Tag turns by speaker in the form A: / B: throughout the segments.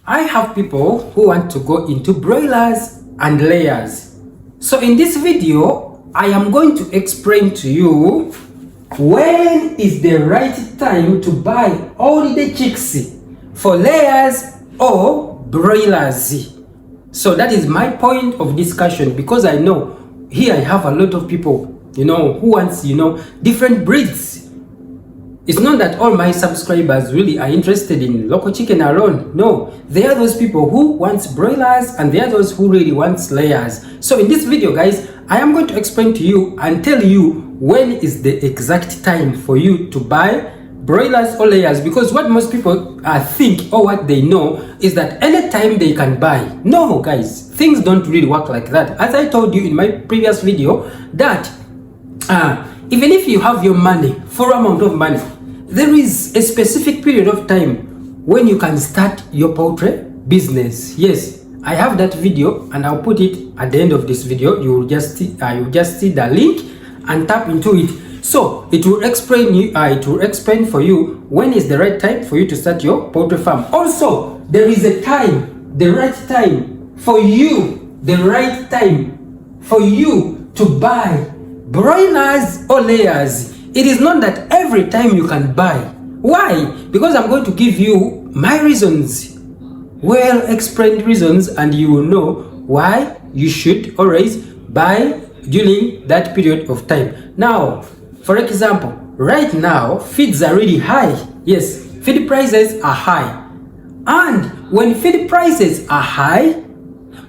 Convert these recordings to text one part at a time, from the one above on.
A: I have people who want to go into broilers and layers. So in this video, I am going to explain to you when is the right time to buy all the chicks for layers or broilers. So that is my point of discussion, because I know here I have a lot of people, who wants, different breeds. It's not that all my subscribers really are interested in local chicken alone. No, there are those people who wants broilers and there are those who really wants layers. So in this video, guys, I am going to explain to you and tell you when is the exact time for you to buy broilers or layers, because what most people think or what they know is that anytime they can buy. No, guys, things don't really work like that. As I told you in my previous video, that even if you have your money, full amount of money, there is a specific period of time when you can start your poultry business. Yes, I have that video and I'll put it at the end of this video. You will just see the link and tap into it. So it will explain for you when is the right time for you to start your poultry farm. Also, there is a time, the right time for you to buy broilers or layers. It is not that every time you can buy. Why? Because I'm going to give you my reasons, well explained reasons, and you will know why you should always buy during that period of time. Now, for example, right now feeds are really high. Yes, feed prices are high, and when feed prices are high,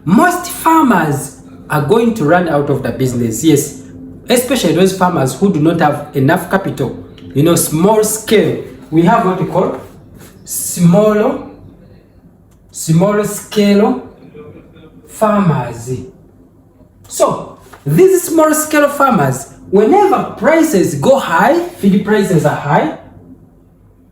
A: most farmers are going to run out of the business. Yes, especially those farmers who do not have enough capital, small scale. We have what we call smaller scale farmers. So these small scale farmers, whenever prices go high, feed prices are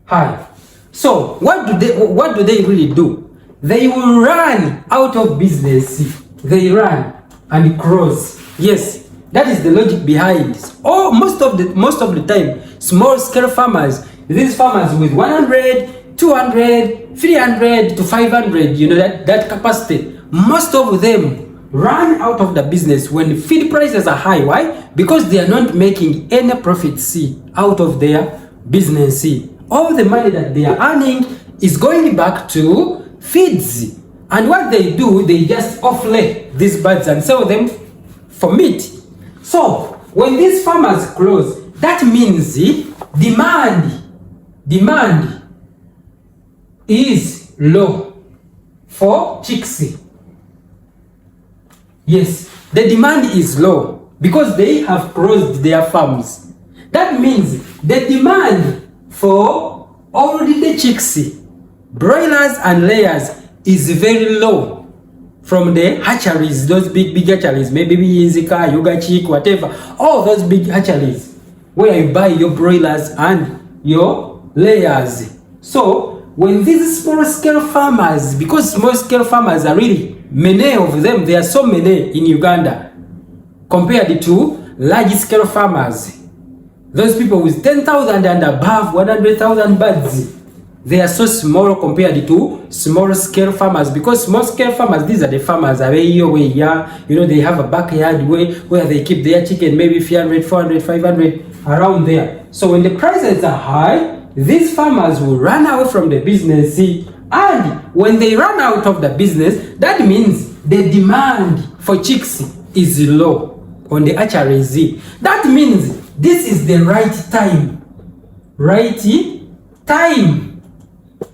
A: high. So what do they really do? They will run out of business. They run and close. Yes, that is the logic behind this. Oh, most of the time, small scale farmers, these farmers with 100, 200, 300 to 500, that capacity, most of them run out of the business when feed prices are high. Why? Because they are not making any profit out of their business. All the money that they are earning is going back to feeds. And what they do, they just offlay these birds and sell them for meat. So when these farmers close, that means demand is low for chicks. Yes, the demand is low because they have closed their farms. That means the demand for all the chicks, broilers and layers is very low from the hatcheries, those big hatcheries, maybe Izika, Yoga Chick, whatever, all those big hatcheries where you buy your broilers and your layers. So when these small scale farmers, because small scale farmers are really many of them, there are so many in Uganda compared to large scale farmers, those people with 10,000 and above 100,000 birds, they are so small compared to small scale farmers. Because small scale farmers, these are the farmers they have a backyard where they keep their chicken, maybe 300, 400, 500 around there. So when the prices are high, these farmers will run away from the business. And when they run out of the business, that means the demand for chicks is low on the hatcheries. That means this is the right time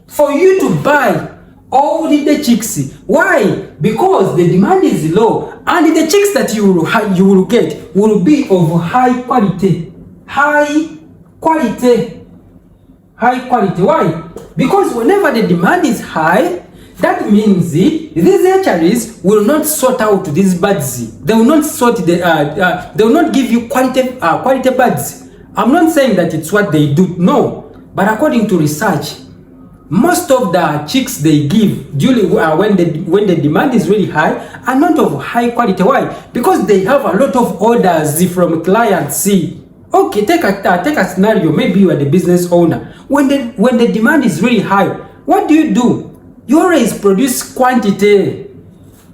A: for you to buy all the chicks. Why? Because the demand is low and the chicks that you will get will be of high quality. Why? Because whenever the demand is high, that means these hatcheries will not sort out these birds. They will not they will not give you quality birds. I'm not saying that it's what they do, no. But according to research, most of the chicks they give during when the demand is really high are not of high quality. Why? Because they have a lot of orders from clients. Okay, take a scenario. Maybe you are the business owner. When the demand is really high, what do? You always produce quantity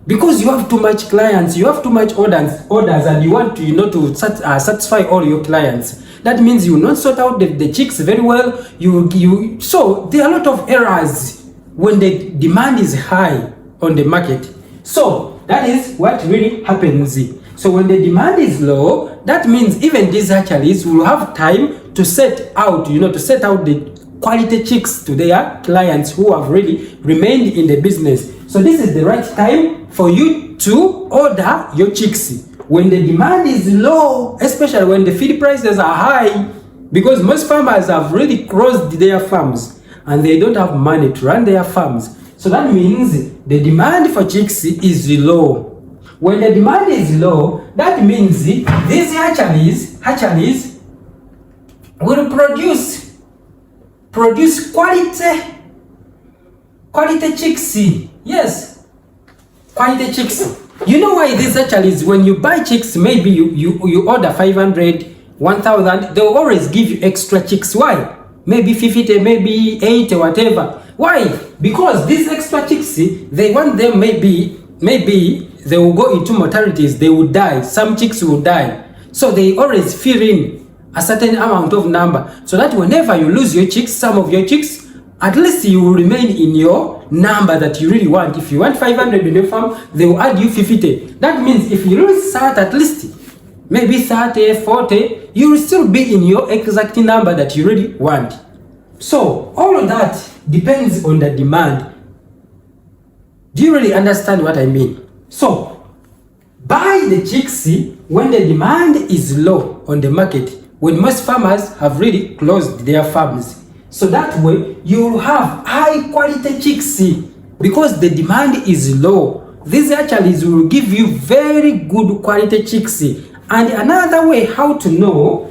A: because you have too much clients, you have too much orders, and you want to, to satisfy all your clients. That means you will not sort out the chicks very well. So there are a lot of errors when the demand is high on the market. So that is what really happens. So when the demand is low, that means even these hatcheries will have time to set out, to set out the quality chicks to their clients who have really remained in the business. So this is the right time for you to order your chicks. When the demand is low, especially when the feed prices are high, because most farmers have really closed their farms and they don't have money to run their farms. So that means the demand for chicks is low. When the demand is low, that means these hatcheries will produce quality chicks. Yes, quality chicks. You know why these hatcheries, when you buy chicks, maybe you order 500, 1000, they'll always give you extra chicks. Why? Maybe 50, maybe 80, whatever. Why? Because these extra chicks, they want them, maybe they will go into mortalities, they will die, some chicks will die. So they always fill in a certain amount of number, so that whenever you lose your chicks, some of your chicks, at least you will remain in your number that you really want. If you want 500 in your farm, they will add you 50. That means if you lose at least maybe 30, 40, you will still be in your exact number that you really want. So all of that depends on the demand. Do you really understand what I mean? So buy the chicks when the demand is low on the market, when most farmers have really closed their farms. So that way you will have high quality chicks because the demand is low. These hatcheries will give you very good quality chicks. And another way how to know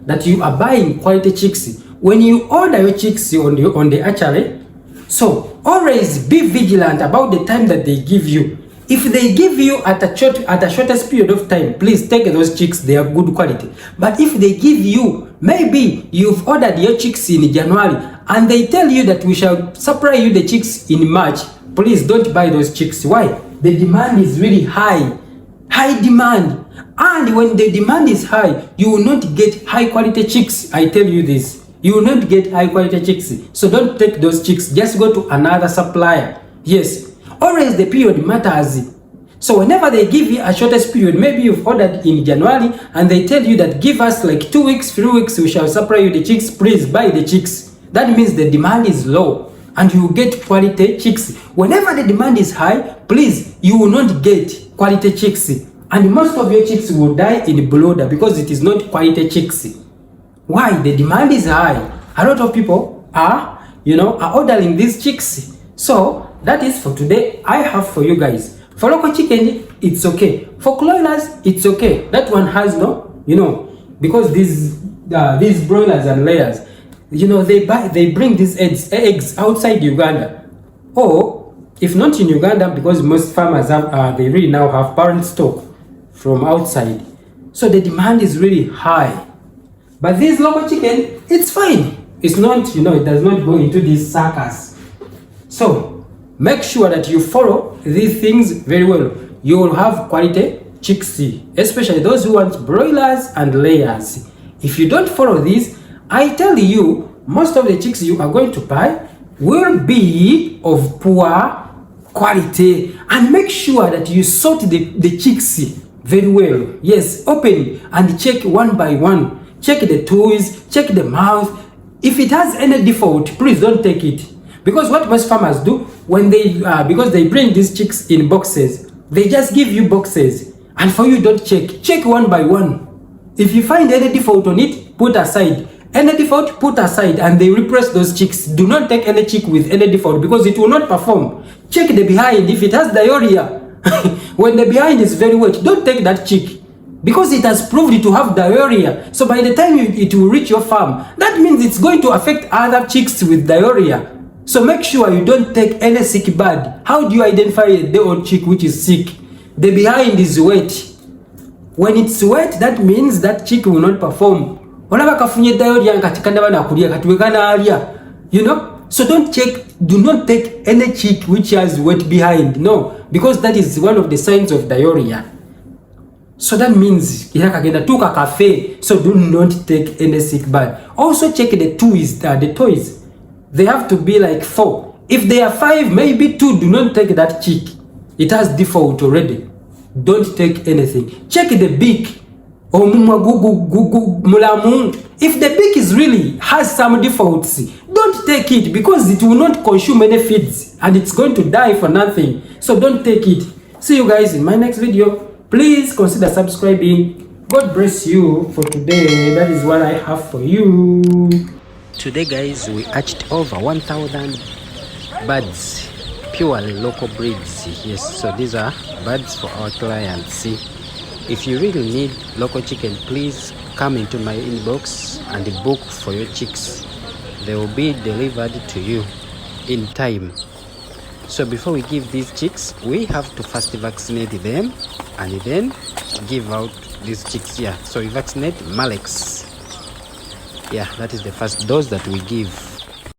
A: that you are buying quality chicks, when you order your chicks on the hatchery, so always be vigilant about the time that they give you. If they give you at the shortest period of time, please take those chicks, they are good quality. But if they give you, maybe you've ordered your chicks in January and they tell you that we shall supply you the chicks in March, please don't buy those chicks. Why? The demand is really high demand. And when the demand is high, you will not get high quality chicks. I tell you this, you will not get high quality chicks. So don't take those chicks, just go to another supplier. Yes. Always the period matters. So whenever they give you a shortest period, maybe you've ordered in January and they tell you that give us like 2 weeks, 3 weeks, we shall supply you the chicks, please buy the chicks. That means the demand is low and you get quality chicks. Whenever the demand is high, please, you will not get quality chicks. And most of your chicks will die in brooder because it is not quality chicks. Why? The demand is high. A lot of people are ordering these chicks. So that is for today. I have for you guys. For local chicken, it's okay. For broilers, it's okay. That one has no, because these broilers and layers, they bring these eggs outside Uganda, or if not in Uganda, because most farmers have they really now have parent stock from outside. So the demand is really high. But this local chicken, it's fine. It's not, it does not go into these suckers. So make sure that you follow these things very well. You will have quality chicks, especially those who want broilers and layers. If you don't follow this, I tell you, most of the chicks you are going to buy will be of poor quality. And make sure that you sort the chicks very well. Yes, open and check one by one. Check the toes, check the mouth. If it has any default, please don't take it. Because what most farmers do, when because they bring these chicks in boxes, they just give you boxes, and for you don't check one by one. If you find any default on it, put aside. Any default, put aside, and they repress those chicks. Do not take any chick with any default because it will not perform. Check the behind. If it has diarrhea, when the behind is very wet, don't take that chick because it has proved to have diarrhea. So by the time it will reach your farm, that means it's going to affect other chicks with diarrhea. So make sure you don't take any sick bird. How do you identify a day-old chick which is sick? The behind is wet. When it's wet, that means that chick will not perform. So do not take any chick which has wet behind. No, because that is one of the signs of diarrhea. So that means yakagenda tuka cafe. So do not take any sick bird. Also check the toys. They have to be like 4. If they are 5, maybe 2. Do not take that chick. It has default already. Don't take anything. Check the beak. If the beak is really has some defaults, don't take it, because it will not consume any feeds and it's going to die for nothing. So don't take it. See you guys in my next video. Please consider subscribing. God bless you for today. That is what I have for you. Today guys, we hatched over 1,000 birds, purely local breeds. Yes, so these are birds for our clients. See, if you really need local chicken, please come into my inbox and book for your chicks. They will be delivered to you in time. So before we give these chicks, we have to first vaccinate them and then give out these chicks here. So we vaccinate Malex. Yeah, that is the first dose that we give.